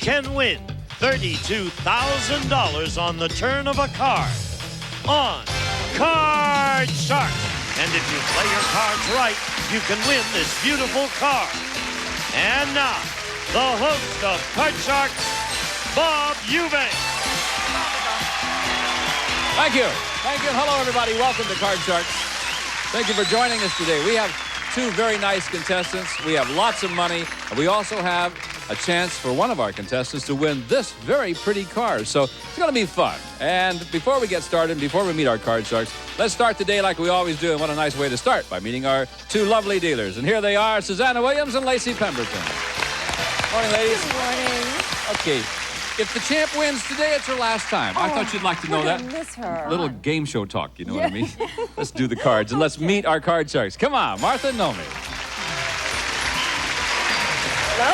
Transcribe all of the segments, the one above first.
can win $32,000 on the turn of a card on Card Shark. And if you play your cards right, you can win this beautiful card. And now, the host of Card Sharks, Bob Eubanks. Thank you. Thank you. Hello, everybody. Welcome to Card Sharks. Thank you for joining us today. We have two very nice contestants. We have lots of money. And we also have a chance for one of our contestants to win this very pretty card. So it's going to be fun. And before we get started, before we meet our Card Sharks, let's start the day like we always do. And what a nice way to start, by meeting our two lovely dealers. And here they are, Susanna Williams and Lacey Pemberton. Morning, ladies. Good morning. Okay. If the champ wins today, it's her last time. I thought you'd like to know that. Miss her. Little game show talk, you know what I mean? Let's do the cards, and let's meet our Card Sharks. Come on, Martha and Nomi. Hello?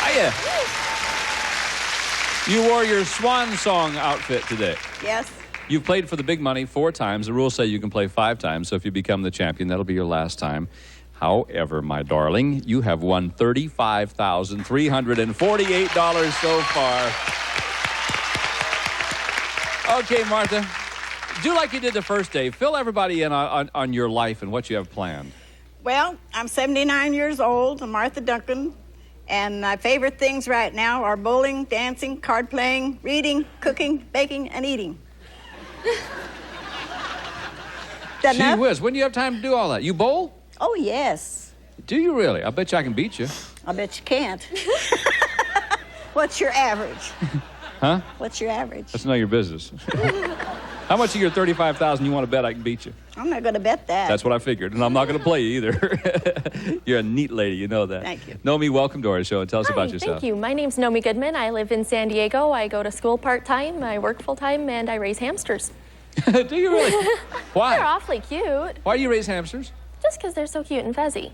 Hiya. You wore your swan song outfit today. Yes. You've played for the big money 4 times. The rules say you can play 5 times, so if you become the champion, that'll be your last time. However, my darling, you have won $35,348 so far. Okay, Martha, do like you did the first day. Fill everybody in on your life and what you have planned. Well, I'm 79 years old. I'm Martha Duncan. And my favorite things right now are bowling, dancing, card playing, reading, cooking, baking, and eating. Gee whiz, when do you have time to do all that? You bowl? Oh, yes. Do you really? I bet you I can beat you. I bet you can't. What's your average? Huh? What's your average? That's none of your business. How much of your $35,000 you want to bet I can beat you? I'm not going to bet that. That's what I figured, and I'm not going to play you either. You're a neat lady, you know that. Thank you. Nomi, welcome to our show, and tell us about yourself. Thank you. My name's Nomi Goodman. I live in San Diego. I go to school part-time, I work full-time, and I raise hamsters. Do you really? Why? They're awfully cute. Why do you raise hamsters? Just because they're so cute and fuzzy.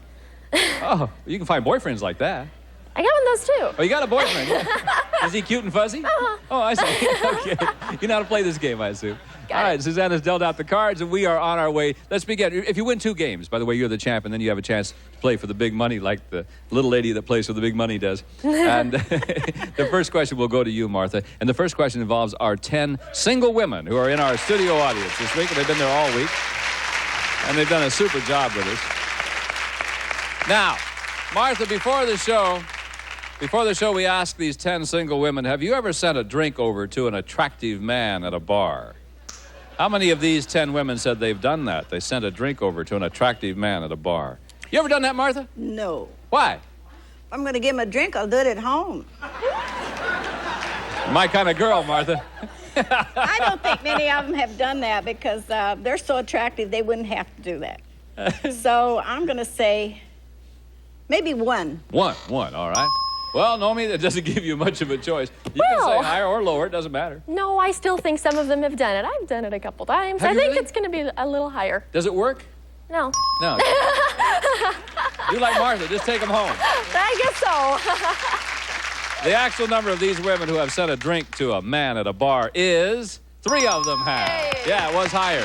Oh, you can find boyfriends like that. I got one of those too. Oh, you got a boyfriend? Yeah. Is he cute and fuzzy? Oh, I see. Okay. You know how to play this game, I assume. All right, Susanna's dealt out the cards, and we are on our way. Let's begin. If you win 2 games, by the way, you're the champ, and then you have a chance to play for the big money like the little lady that plays for the big money does. And the first question will go to you, Martha. And the first question involves our 10 single women who are in our studio audience this week, and they've been there all week. And they've done a super job with us. Now, Martha, before the show, we asked these 10 single women, have you ever sent a drink over to an attractive man at a bar? How many of these 10 women said they've done that? They sent a drink over to an attractive man at a bar. You ever done that, Martha? No. Why? If I'm going to give him a drink, I'll do it at home. My kind of girl, Martha. I don't think many of them have done that because they're so attractive they wouldn't have to do that. So I'm going to say maybe one. One, all right. Well, Nomi, that doesn't give you much of a choice. You can say higher or lower, it doesn't matter. No, I still think some of them have done it. I've done it a couple times. Have I you think really? it's going to be a little higher. Does it work? No. No. You like Martha, just take them home. I guess so. The actual number of these women who have sent a drink to a man at a bar is 3 of them have. Hey. Yeah, it was higher.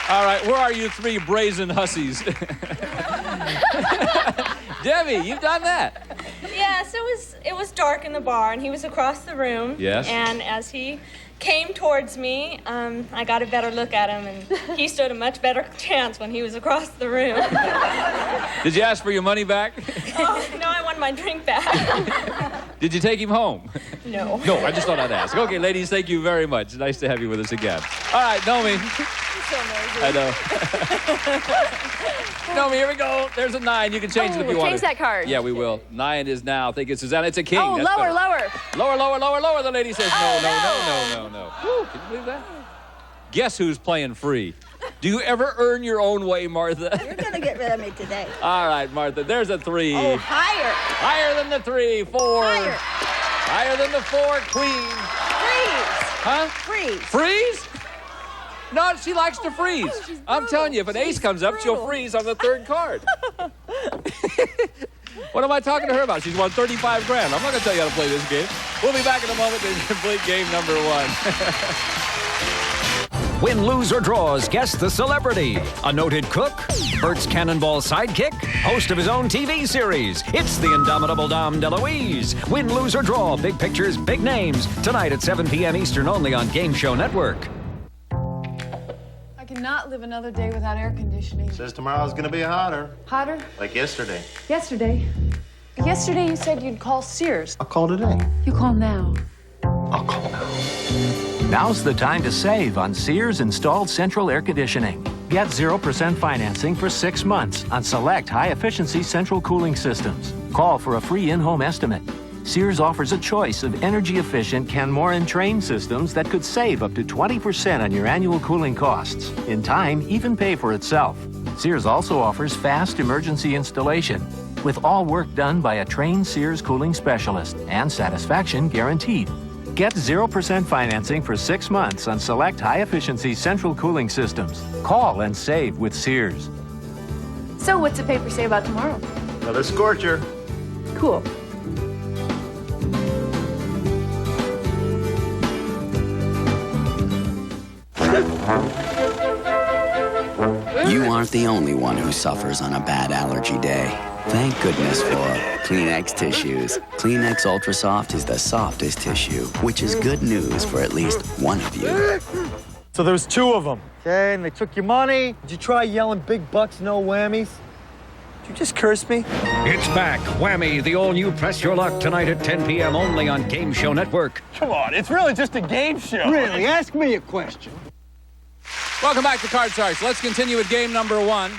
All right, where are you 3 brazen hussies? Debbie, you've done that. Yes, it was dark in the bar, and he was across the room. Yes. And as he came towards me, I got a better look at him, and he stood a much better chance when he was across the room. Did you ask for your money back? Oh, no, I want my drink back. Did you take him home? No. No, I just thought I'd ask. Okay, ladies, thank you very much. Nice to have you with us again. All right, Nomi. So amazing. I know. Nomi, here we go. There's a 9. You can change it if you want. Change that card. Yeah, we will. 9 is now. Thank you, Susanna. It's a king. Oh, That's lower, better. lower. Lower, the lady says. Oh, No. Whew, can you believe that? Guess who's playing free? Do you ever earn your own way, Martha? You're going to get rid of me today. All right, Martha, there's a 3. Oh, higher. Higher than the 3. 4. Higher. Higher than the 4. Queen. Freeze. Huh? Freeze. Freeze? No, she likes to freeze. I'm telling you, if an ace comes up, she'll freeze on the 3rd card. What am I talking to her about? She's won 35 grand. I'm not going to tell you how to play this game. We'll be back in a moment to complete game number 1. Win, lose, or draws, guess the celebrity. A noted cook, Bert's Cannonball sidekick, host of his own TV series. It's the indomitable Dom DeLuise. Win, lose, or draw, big pictures, big names. Tonight at 7 p.m. Eastern only on Game Show Network. I cannot live another day without air conditioning. Says tomorrow's gonna be hotter. Hotter? Like yesterday. Yesterday? Yesterday you said you'd call Sears. I'll call today. You call now. I'll call now. Now's the time to save on Sears installed central air conditioning. Get 0% financing for 6 months on select high-efficiency central cooling systems. Call for a free in-home estimate. Sears offers a choice of energy-efficient Kenmore and Trane systems that could save up to 20% on your annual cooling costs. In time, even pay for itself. Sears also offers fast emergency installation, with all work done by a trained Sears cooling specialist and satisfaction guaranteed. Get 0% financing for 6 months on select high-efficiency central cooling systems. Call and save with Sears. So what's the paper say about tomorrow? Another scorcher. Cool. You aren't the only one who suffers on a bad allergy day. Thank goodness for Kleenex tissues. Kleenex Ultra Soft is the softest tissue, which is good news for at least one of you. So there was 2 of them, okay, and they took your money. Did you try yelling big bucks, no whammies? Did you just curse me? It's back. Whammy, the all-new Press Your Luck tonight at 10 p.m. only on Game Show Network. Come on, it's really just a game show. Really, ask me a question. Welcome back to Card Sharks. Let's continue with game number 1.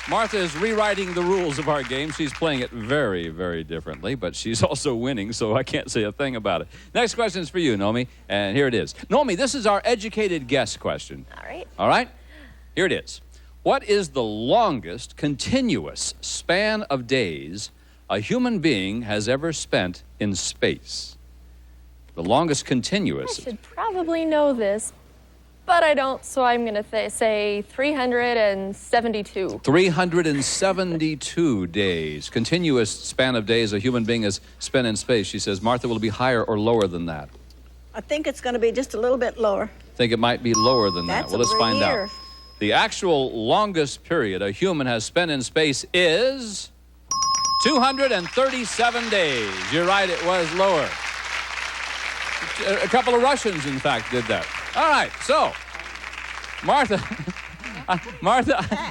Martha is rewriting the rules of our game. She's playing it very, very differently, but she's also winning, so I can't say a thing about it. Next question is for you, Nomi, and here it is. Nomi, this is our educated guess question. All right. All right? Here it is. What is the longest continuous span of days a human being has ever spent in space? The longest continuous. I should probably know this, but I don't, so I'm going to say 372. 372 days. Continuous span of days a human being has spent in space. She says, Martha, will it be higher or lower than that? I think it's going to be just a little bit lower. Think it might be lower than that. That's Well, let's over a find year. out. The actual longest period a human has spent in space is 237 days. You're right, it was lower. A couple of Russians, in fact, did that. All right, so, Martha,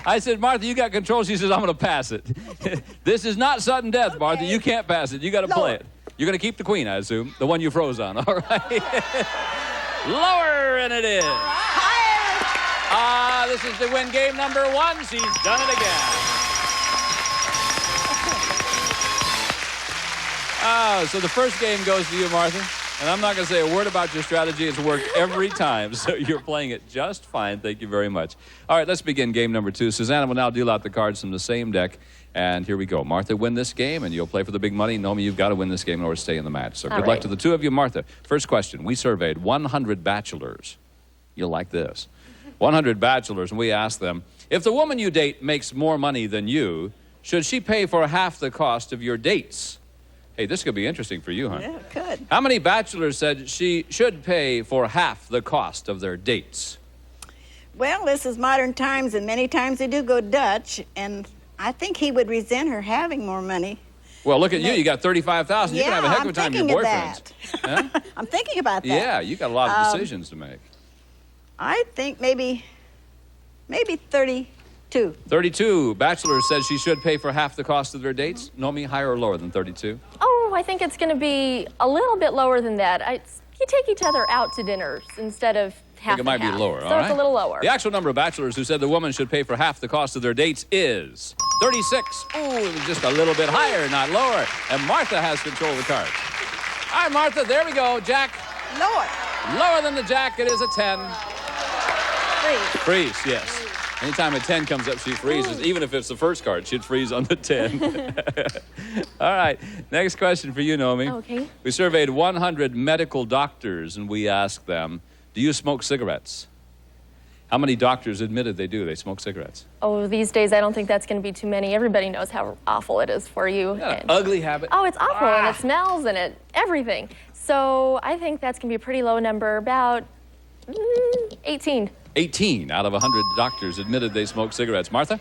I said, Martha, you got control. She says, I'm going to pass it. This is not sudden death, Martha. You can't pass it. You got to play it. You're going to keep the queen, I assume, the one you froze on, all right? Lower, and it is. This is to win game number 1. She's done it again. So the first game goes to you, Martha. And I'm not going to say a word about your strategy. It's worked every time, so you're playing it just fine. Thank you very much. All right, let's begin game number 2. Susanna will now deal out the cards from the same deck. And here we go. Martha, win this game, and you'll play for the big money. Nomi, you've got to win this game in order to stay in the match. So good luck to the 2 of you. Martha, first question. We surveyed 100 bachelors. You'll like this. 100 bachelors, and we asked them, if the woman you date makes more money than you, should she pay for half the cost of your dates? Hey, this could be interesting for you, huh? Yeah, it could. How many bachelors said she should pay for half the cost of their dates? Well, this is modern times, and many times they do go Dutch, and I think he would resent her having more money. Well, look at you. You got $35,000. You Yeah, can have a heck of a time with your boyfriends. Huh? I'm thinking about that. Yeah, you got a lot of decisions to make. I think maybe 32. 32 bachelors said she should pay for half the cost of their dates. Nomi, higher or lower than 32? Oh, I think it's going to be a little bit lower than that. You take each other out to dinners instead of half. I think it might be lower, so all right? it's a little lower. The actual number of bachelors who said the woman should pay for half the cost of their dates is 36. Ooh, just a little bit higher, not lower. And Martha has control of the cards. All right, Martha, there we go. Jack. Lower. Lower than the jack, it is a 10. Freeze. Freeze, yes. Anytime a 10 comes up, she freezes. Even if it's the first card, she'd freeze on the 10. All right, next question for you, Nomi. Okay. We surveyed 100 medical doctors, and we asked them, do you smoke cigarettes? How many doctors admitted they do? They smoke cigarettes. Oh, these days I don't think that's going to be too many. Everybody knows how awful it is for you. An ugly habit. Oh, it's awful, and it smells, and everything. So I think that's going to be a pretty low number, about 18. 18 out of 100 doctors admitted they smoke cigarettes. Martha?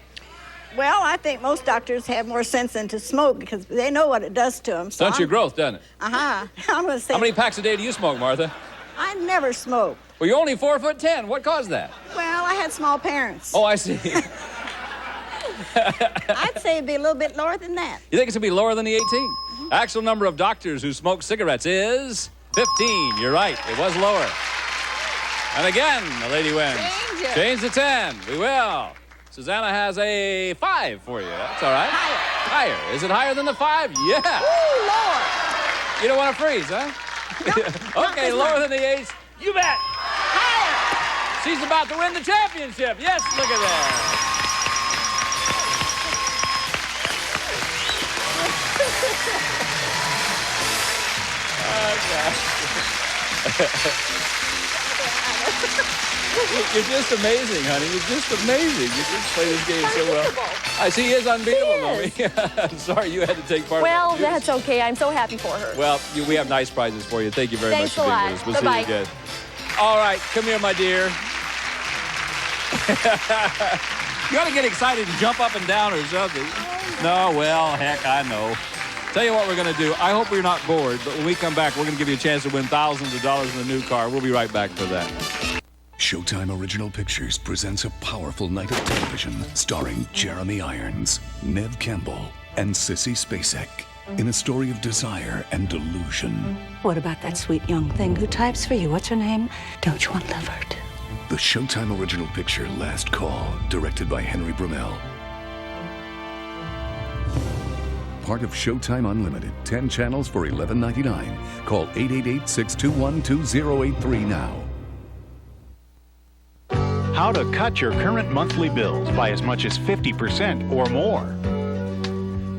Well, I think most doctors have more sense than to smoke because they know what it does to them. So Stunts your growth, doesn't it? I'm going to say. How many packs a day do you smoke, Martha? I never smoked. Well, you're only 4'10". What caused that? Well, I had small parents. Oh, I see. I'd say it'd be a little bit lower than that. You think it's going to be lower than the 18? Actual number of doctors who smoke cigarettes is 15. You're right. It was lower. And again, the lady wins. Change to 10. We will. Susanna has a 5 for you. That's all right. Higher. Is it higher than the 5? Yeah. Ooh, Lord. You don't want to freeze, huh? Okay, lower than the 8. You bet. Higher. She's about to win the championship. Yes, look at that. You're just amazing, honey. You're just amazing. You just play this game so well. I see he is unbeatable, Mommy. I'm sorry you had to take part Well, in that. that's okay. I'm so happy for her. Well, we have nice prizes for you. Thank you very Thanks much for being a lot. with us. We'll see Bye-bye. you again. All right, come here, my dear. You ought to get excited and jump up and down or something. No, well, heck, I know. Tell you what we're going to do. I hope you're not bored, but when we come back, we're going to give you a chance to win thousands of dollars in a new car. We'll be right back for that. Showtime Original Pictures presents a powerful night of television starring Jeremy Irons, Neve Campbell, and Sissy Spacek in a story of desire and delusion. What about that sweet young thing who types for you? What's her name? Don't you want to love her too? The Showtime Original Picture Last Call, directed by Henry Brunel. Part of Showtime Unlimited. 10 channels for $11.99. Call 888-621-2083 now. How to cut your current monthly bills by as much as 50% or more.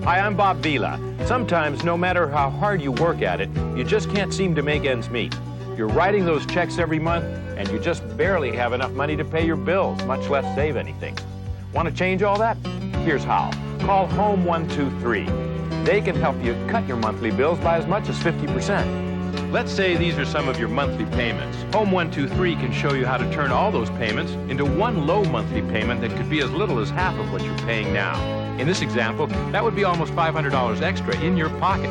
Hi, I'm Bob Vila. Sometimes, no matter how hard you work at it, you just can't seem to make ends meet. You're writing those checks every month, and you just barely have enough money to pay your bills, much less save anything. Want to change all that? Here's how. Call Home 123. They can help you cut your monthly bills by as much as 50%. Let's say these are some of your monthly payments. Home 123 can show you how to turn all those payments into one low monthly payment that could be as little as half of what you're paying now. In this example, that would be almost $500 extra in your pocket.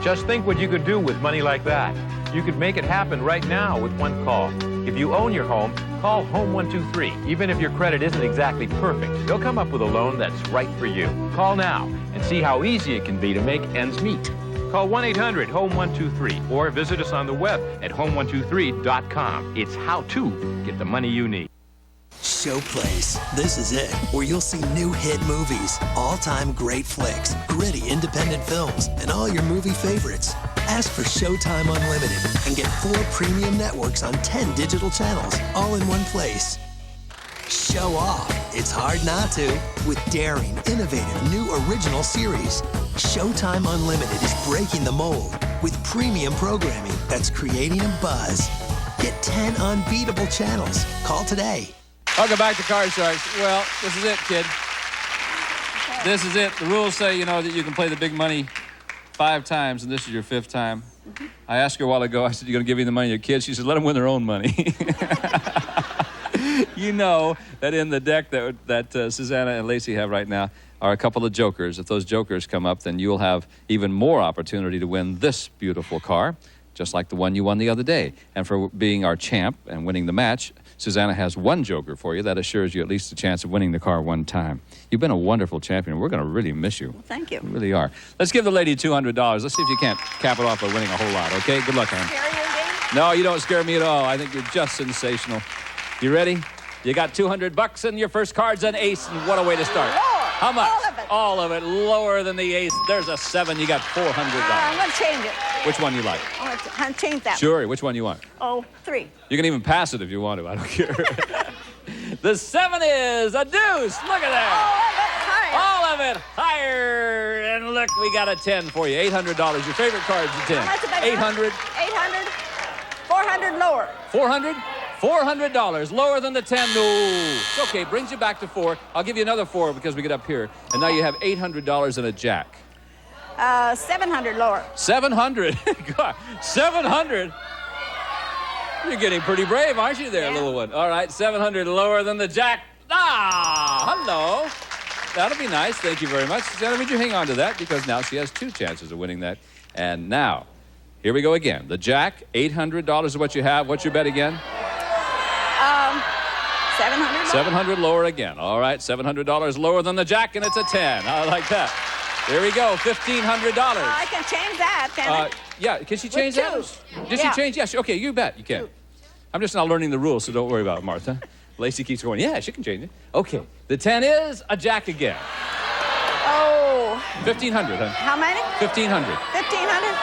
Just think what you could do with money like that. You could make it happen right now with one call. If you own your home, call Home 123. Even if your credit isn't exactly perfect, they'll come up with a loan that's right for you. Call now and see how easy it can be to make ends meet. Call 1-800-HOME-123 or visit us on the web at home123.com. It's how to get the money you need. Showplace. This is it, where you'll see new hit movies, all-time great flicks, gritty independent films, and all your movie favorites. Ask for Showtime Unlimited and get 4 premium networks on 10 digital channels, all in one place. Show off. It's hard not to. With daring, innovative, new original series. Showtime Unlimited is breaking the mold with premium programming that's creating a buzz. Get 10 unbeatable channels. Call today. Welcome back to Card Sharks. Well, this is it, kid. This is it. The rules say, you know, that you can play the big money 5 times, and this is your 5th time. I asked her a while ago, I said, you're going to give me the money to your kids? She said, let them win their own money. You know that in the deck that Susanna and Lacey have right now are a couple of jokers. If those jokers come up, then you'll have even more opportunity to win this beautiful car, just like the one you won the other day. And for being our champ and winning the match, Susanna has 1 joker for you. That assures you at least a chance of winning the car 1 time. You've been a wonderful champion. We're going to really miss you. Well, thank you. We really are. Let's give the lady $200. Let's see if you can't cap it off by winning a whole lot, okay? Good luck, hon. No, you don't scare me at all. I think you're just sensational. You ready? You got $200 and your first card's an ace, and what a way to start. How much? All of it. All of it. Lower than the ace. There's a 7. You got $400. I'm going to change it. Which one you like? I'm going to change that. Sure. Which one you want? Oh, 3. You can even pass it if you want to. I don't care. The 7 is a deuce. Look at that. All of it higher. And look, we got a 10 for you. $800. Your favorite card's a 10. How much is that? 800. 800. 400 lower. 400. $400, lower than the 10. No, it's okay. Brings you back to 4. I'll give you another 4 because we get up here. And now you have $800 and a jack. 700 lower. 700. God, 700. You're getting pretty brave, aren't you there, little one? All right, 700 lower than the jack. Ah, hello. That'll be nice. Thank you very much. Susanna, would you hang on to that? Because now she has 2 chances of winning that. And now, here we go again. The jack, $800 is what you have. What's your bet again? 700. 700 lower again. All right, $700 lower than the jack, and it's a 10. I like that. Here we go, $1,500. I can change that, can I? Yeah, can she change that? Did Yeah. she change? Yes. Okay, you bet. You can. I'm just not learning the rules, so don't worry about it, Martha. Lacey keeps going, yeah, she can change it. Okay, the 10 is a jack again. Oh. 1,500, huh? How many? 1,500. 1,500?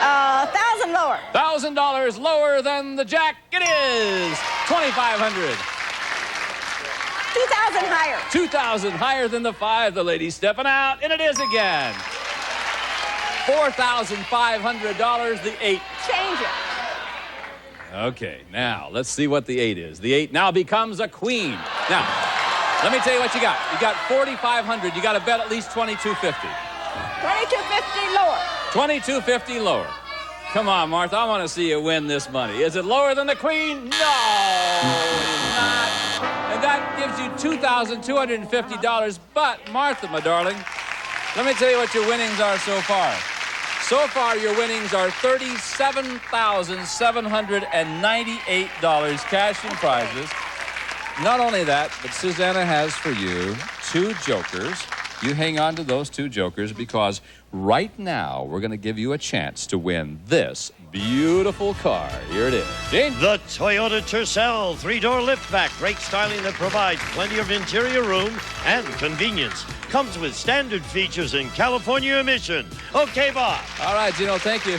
1,000 lower. $1,000 lower than the jack. It is 2,500. 2,000 higher. 2,000 higher than the 5. The lady's stepping out, and it is again. $4,500. The 8. Change it. Okay, now let's see what the 8 is. The 8 now becomes a queen. Now, let me tell you what you got. You got 4,500. You got to bet at least 2,250. 2,250 lower. 2,250 lower. Come on, Martha. I want to see you win this money. Is it lower than the queen? No, it's not. And that gives you $2,250. But, Martha, my darling, let me tell you what your winnings are so far. So far, your winnings are $37,798 cash and prizes. Not only that, but Susanna has for you 2 jokers. You hang on to those 2 jokers because right now we're going to give you a chance to win this beautiful car. Here it is. Gene? The Toyota Tercel 3-door liftback. Great styling that provides plenty of interior room and convenience. Comes with standard features and California emission. Okay, Bob. All right, Gino, thank you.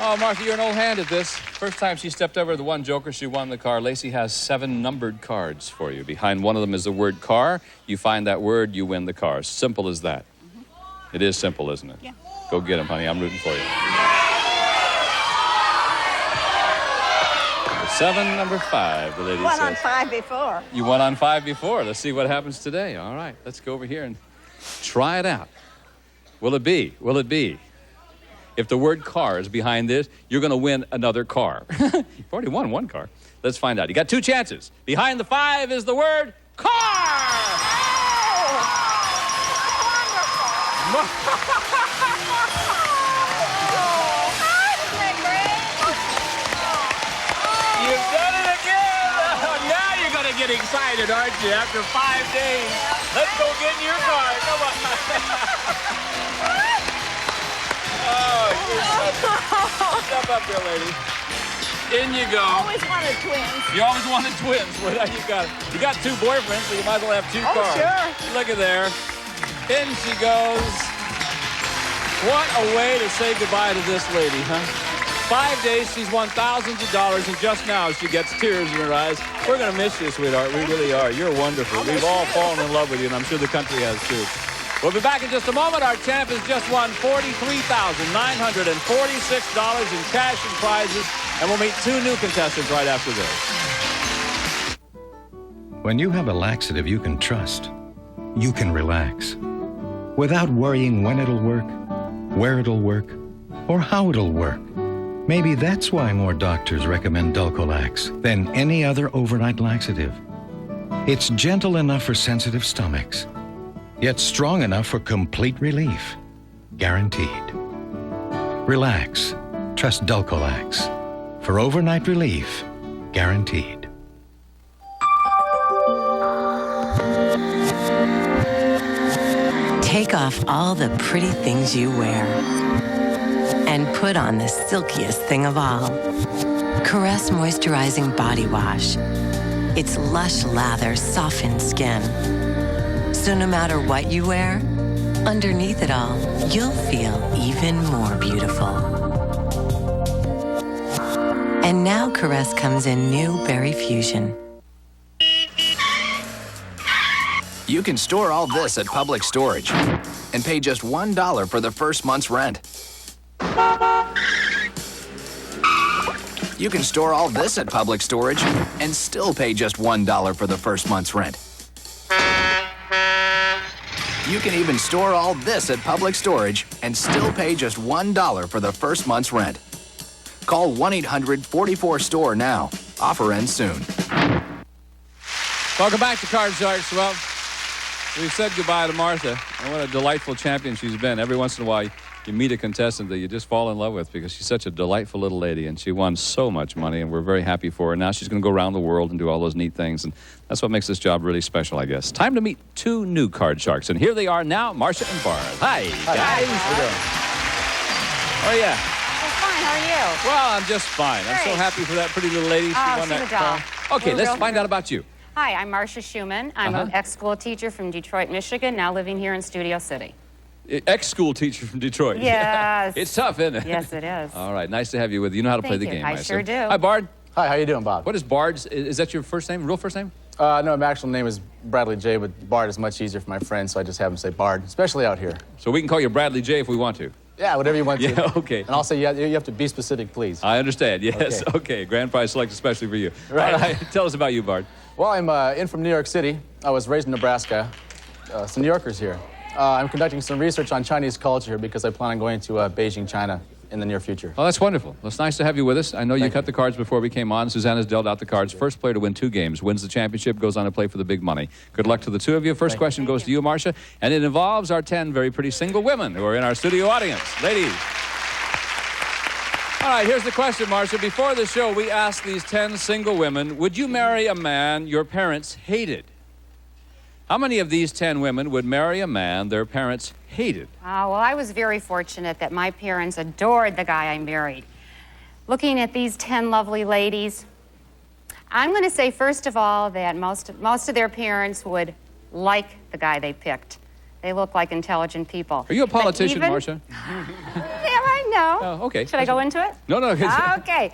Oh, Martha, you're an old hand at this. First time she stepped over the 1 joker, she won the car. Lacey has 7 numbered cards for you. Behind one of them is the word car. You find that word, you win the car. Simple as that. It is simple, isn't it? Yeah. Go get him, honey. I'm rooting for you. 7, number 5, the lady Won says. on 5 before. You won on 5 before. Let's see what happens today. All right, let's go over here and try it out. Will it be? Will it be? If the word car is behind this, you're going to win another car. You've already won 1 car. Let's find out. You got 2 chances. Behind the 5 is the word car. You've done it again. Now you're going to get excited, aren't you? After 5 days. Let's go get in your car. Come on. Oh, you're step up there, lady. In you go. Always wanted twins. You always wanted twins. Well, now you got 2 boyfriends, so you might as well have 2 cars. Sure. Look at there. In she goes. What a way to say goodbye to this lady, huh? 5 days, she's won thousands of dollars, and just now she gets tears in her eyes. We're going to miss you, sweetheart. We really are. You're wonderful. We've all fallen in love with you, and I'm sure the country has, too. We'll be back in just a moment. Our champ has just won $43,946 in cash and prizes, and we'll meet 2 new contestants right after this. When you have a laxative you can trust, you can relax without worrying when it'll work, where it'll work, or how it'll work. Maybe that's why more doctors recommend Dulcolax than any other overnight laxative. It's gentle enough for sensitive stomachs, yet strong enough for complete relief. Guaranteed. Relax. Trust Dulcolax. For overnight relief, guaranteed. Take off all the pretty things you wear and put on the silkiest thing of all. Caress Moisturizing Body Wash. Its lush lather softens skin. So no matter what you wear, underneath it all, you'll feel even more beautiful. And now Caress comes in new Berry Fusion. You can store all this at Public Storage and pay just $1 for the first month's rent. You can store all this at Public Storage and still pay just $1 for the first month's rent. You can even store all this at Public Storage and still pay just $1 for the first month's rent. Call 1-800-44-STORE now. Offer ends soon. Welcome back to Card Sharks. Well, we've said goodbye to Martha, and what a delightful champion she's been. Every once in a while, you meet a contestant that you just fall in love with because she's such a delightful little lady, and she won so much money, and we're very happy for her. Now she's going to go around the world and do all those neat things, and that's what makes this job really special, I guess. Time to meet two new Card Sharks, and here they are now, Marcia and Bard. Hi, guys. How are you? Fine, how are you? Well, I'm just fine. I'm so happy for that pretty little lady. She won that car. Okay, let's find out about you. Hi, I'm Marcia Schumann. I'm an ex-school teacher from Detroit, Michigan, now living here in Studio City. Ex-school teacher from Detroit. Yes. It's tough, isn't it? Yes, it is. All right, nice to have you with you. You know how to play the game, I sure do. Hi, Bard. Hi, how you doing, Bob? What is Bard's? Is that your first name, real first name? No, my actual name is Bradley J, but Bard is much easier for my friends, so I just have them say Bard, especially out here. So we can call you Bradley J if we want to. Yeah, whatever you want to. Yeah, okay. And I'll say you have to be specific, please. I understand, yes. Okay, grand prize selected especially for you. Right. All right, tell us about you, Bard. Well, I'm in from New York City. I was raised in Nebraska. Some New Yorkers here. I'm conducting some research on Chinese culture because I plan on going to Beijing, China in the near future. Oh, that's wonderful. Well, it's nice to have you with us. I know you cut the cards before we came on. Susanna's dealt out the cards. First player to win 2 games wins the championship, goes on to play for the big money. Good luck to the two of you. First question goes to you, Marcia, and it involves our 10 very pretty single women who are in our studio audience. Ladies. All right, here's the question, Marcia. Before the show, we asked these 10 single women, would you marry a man your parents hated? How many of these 10 women would marry a man their parents hated? Well, I was very fortunate that my parents adored the guy I married. Looking at these 10 lovely ladies, I'm going to say, first of all, that most of their parents would like the guy they picked. They look like intelligent people. Are you a politician, Marcia? Yeah, I know. Oh, okay. Should I go into it? No. Okay.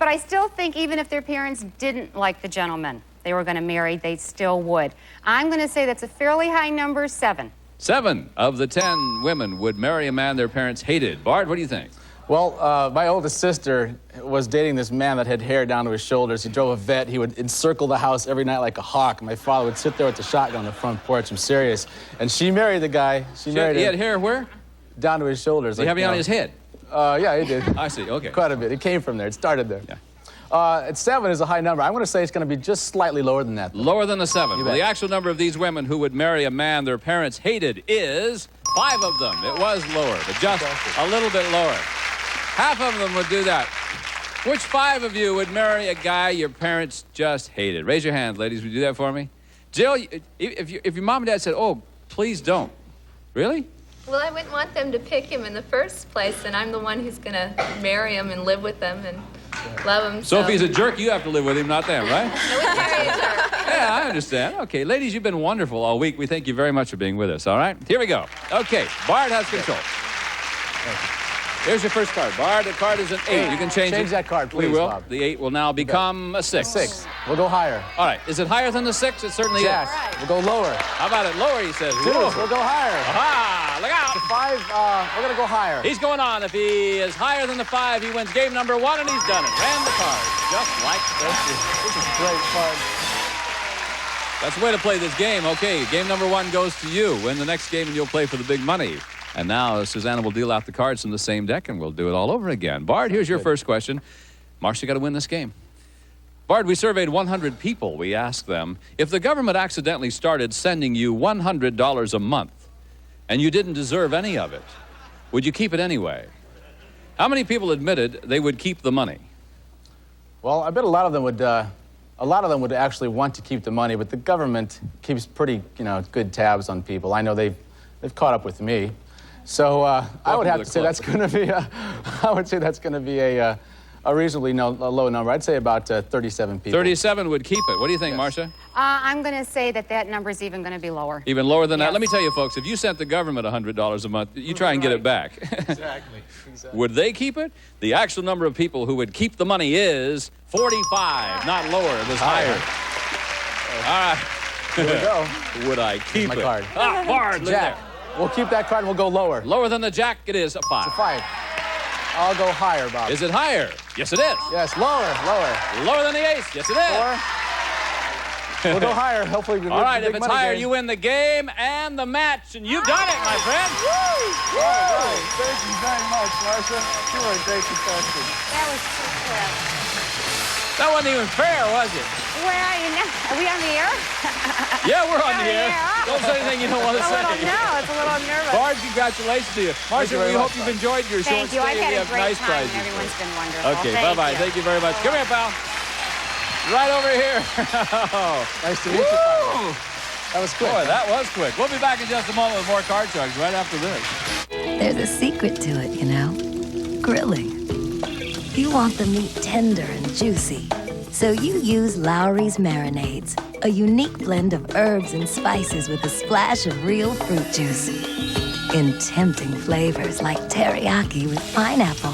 But I still think even if their parents didn't like the gentleman they were going to marry, they still would. I'm going to say that's a fairly high number, 7. 7 of the 10 women would marry a man their parents hated. Bard, what do you think? Well, my oldest sister was dating this man that had hair down to his shoulders. He drove a vet. He would encircle the house every night like a hawk. My father would sit there with the shotgun on the front porch. I'm serious. And she married the guy. He had hair where? Down to his shoulders. Did he have it on his head? Yeah, he did. I see, okay. Quite a bit. It came from there. It started there. Yeah. At 7 is a high number. I'm going to say it's going to be just slightly lower than that. Though. Lower than the 7. Well, the actual number of these women who would marry a man their parents hated is 5 of them. It was lower, but just a little bit lower. Half of them would do that. Which 5 of you would marry a guy your parents just hated? Raise your hand, ladies. Would you do that for me? Jill, if your mom and dad said, oh, please don't. Really? Well, I wouldn't want them to pick him in the first place, and I'm the one who's going to marry him and live with them and love him. So if he's a jerk, you have to live with him, not them, right? I would marry a jerk. Yeah, I understand. Okay, ladies, you've been wonderful all week. We thank you very much for being with us, all right? Here we go. Okay, Bard has control. Here's your first card. Bard, the card is an 8. You can change it. Change that card, please, We will. Bob. The 8 will now become a 6. 6. We'll go higher. All right. Is it higher than the 6? It certainly is. Right. We'll go lower. How about it? Lower, he says. 2. We'll go higher. Aha! Look out! The 5, we're going to go higher. He's going on. If he is higher than the 5, he wins game number 1, and he's done it. Ran the card. Just like this. This is great fun. That's the way to play this game. Okay, game number 1 goes to you. Win the next game, and you'll play for the big money. And now Susanna will deal out the cards from the same deck, and we'll do it all over again. Bard, here's your first question. Marcia got to win this game. Bard, we surveyed 100 people. We asked them, if the government accidentally started sending you $100 a month, and you didn't deserve any of it, would you keep it anyway? How many people admitted they would keep the money? Well, I bet a lot of them would actually want to keep the money, but the government keeps pretty, good tabs on people. I know they've caught up with me. So I would have to say that's going to be a reasonably low number. I'd say about 37 people. 37 would keep it. What do you think, Marcia? I'm going to say that number is even going to be lower. Even lower than that? Let me tell you, folks, if you sent the government $100 a month, you try and get it back. Exactly. Would they keep it? The actual number of people who would keep the money is 45, not lower. It was higher. All right. Here we go. Would I keep my it? card. Bard, look Jack. there. We'll keep that card and we'll go lower. Lower than the Jack, it is a 5. It's a 5. I'll go higher, Bob. Is it higher? Yes, it is. Yes, lower. Lower than the Ace? Yes, it is. 4. We'll go higher. Hopefully we All right, if big it's money higher, game. you win the game and the match, and you've done it, my friend. All right. Thank you very much, Marcia. You were a great contestant. That was too quick. That wasn't even fair, was it? Where are you now? Are we on the air? Yeah, we're on the Yeah, air. yeah. Don't say anything you don't want to It's a say. little, no, it's a little nervous. Bard, congratulations to you. Marcia, we hope you've enjoyed your short Thank you. stay. I've We had a have great nice time. prizes. Everyone's been wonderful. Okay, Thank bye-bye. you. Thank you very much. Come here, pal. Right over here. Nice to meet you, Pablo. That was quick. Boy, that was quick. We'll be back in just a moment with more Card Sharks right after this. There's a secret to it, you know. Grilling. You want the meat tender and juicy. So you use Lowry's Marinades, a unique blend of herbs and spices with a splash of real fruit juice. In tempting flavors like teriyaki with pineapple,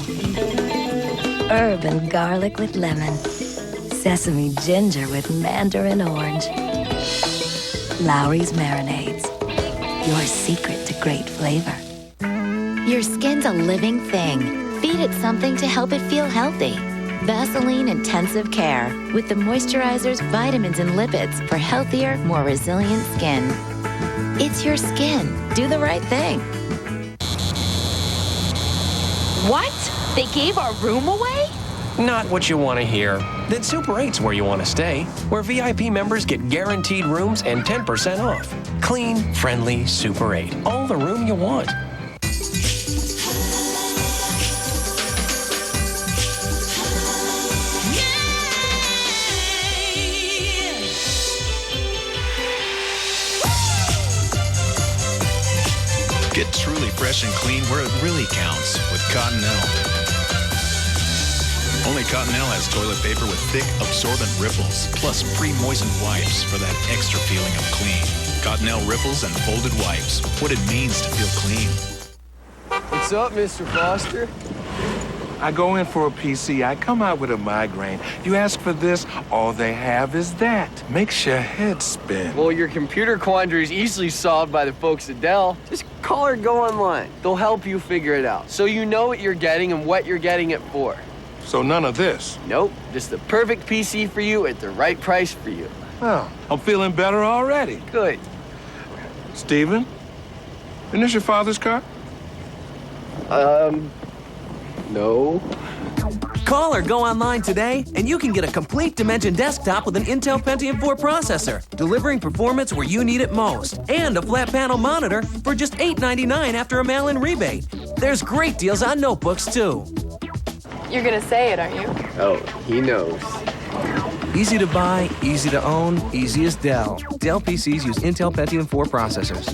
herb and garlic with lemon, sesame ginger with mandarin orange. Lowry's Marinades, your secret to great flavor. Your skin's a living thing. Feed it something to help it feel healthy. Vaseline Intensive Care with the moisturizers, vitamins, and lipids for healthier, more resilient skin. It's your skin. Do the right thing. What? They gave our room away? Not what you want to hear. Then Super 8's where you want to stay, where VIP members get guaranteed rooms and 10% off. Clean, friendly Super 8. All the room you want. Get truly fresh and clean where it really counts with Cottonelle. Only Cottonelle has toilet paper with thick, absorbent ripples, plus pre-moistened wipes for that extra feeling of clean. Cottonelle ripples and folded wipes. What it means to feel clean. What's up, Mr. Foster? I go in for a PC, I come out with a migraine. You ask for this, all they have is that. Makes your head spin. Well, your computer quandary is easily solved by the folks at Dell. Just call or go online. They'll help you figure it out, so you know what you're getting and what you're getting it for. So none of this? Nope, just the perfect PC for you at the right price for you. Well, I'm feeling better already. Good. Steven, isn't this your father's car? No. Call or go online today, and you can get a complete Dimension desktop with an Intel Pentium 4 processor, delivering performance where you need it most, and a flat panel monitor for just $8.99 after a mail-in rebate. There's great deals on notebooks, too. You're gonna say it, aren't you? Oh, he knows. Easy to buy, easy to own, easy as Dell. Dell PCs use Intel Pentium 4 processors.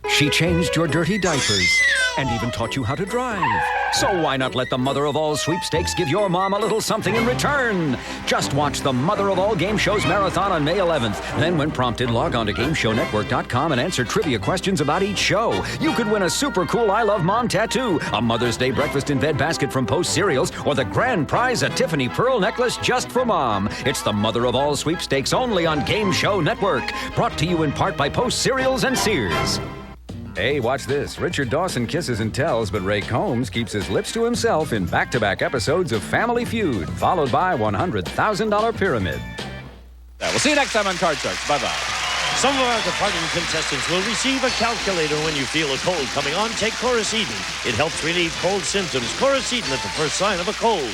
She changed your dirty diapers and even taught you how to drive. So why not let the mother of all sweepstakes give your mom a little something in return? Just watch the Mother of All Game Shows marathon on May 11th. Then when prompted, log on to GameShowNetwork.com and answer trivia questions about each show. You could win a super cool I Love Mom tattoo, a Mother's Day breakfast in bed basket from Post Cereals, or the grand prize, a Tiffany pearl necklace just for mom. It's the Mother of All sweepstakes only on Game Show Network. Brought to you in part by Post Cereals and Sears. Hey, watch this. Richard Dawson kisses and tells, but Ray Combs keeps his lips to himself in back-to-back episodes of Family Feud, followed by $100,000 Pyramid. We'll see you next time on Card Sharks. Bye-bye. Some of our departing contestants will receive a calculator when you feel a cold coming on. Take Coricidin. It helps relieve cold symptoms. Coricidin at the first sign of a cold.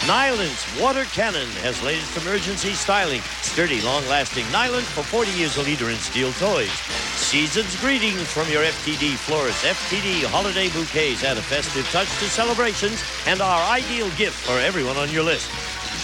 Nylon's Water Cannon has latest emergency styling. Sturdy, long-lasting Nylon for 40 years a leader in steel toys. Season's greetings from your FTD florist. FTD holiday bouquets add a festive touch to celebrations and are ideal gift for everyone on your list.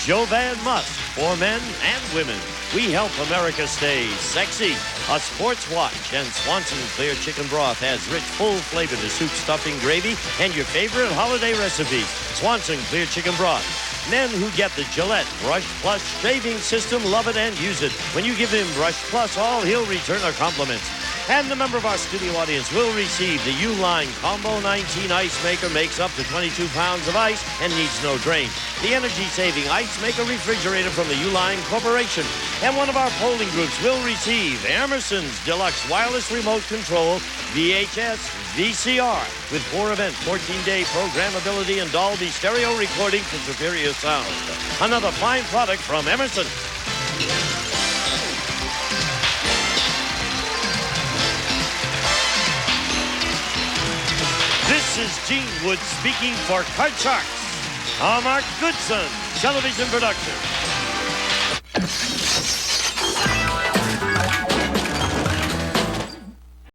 Jovan Musk for men and women. We help America stay sexy. A sports watch and Swanson Clear Chicken Broth has rich, full flavor to soup, stuffing, gravy, and your favorite holiday recipes. Swanson Clear Chicken Broth. Men who get the Gillette Brush Plus shaving system love it and use it. When you give him Brush Plus, all he'll return are compliments. And a member of our studio audience will receive the Uline Combo 19 Ice Maker. Makes up to 22 pounds of ice and needs no drain. The energy-saving Ice Maker refrigerator from the Uline Corporation. And one of our polling groups will receive Emerson's Deluxe Wireless Remote Control VHS VCR with 4-event 14-day programmability and Dolby stereo recording for superior sound. Another fine product from Emerson. This is Gene Wood speaking for Card Sharks, a Mark Goodson television production.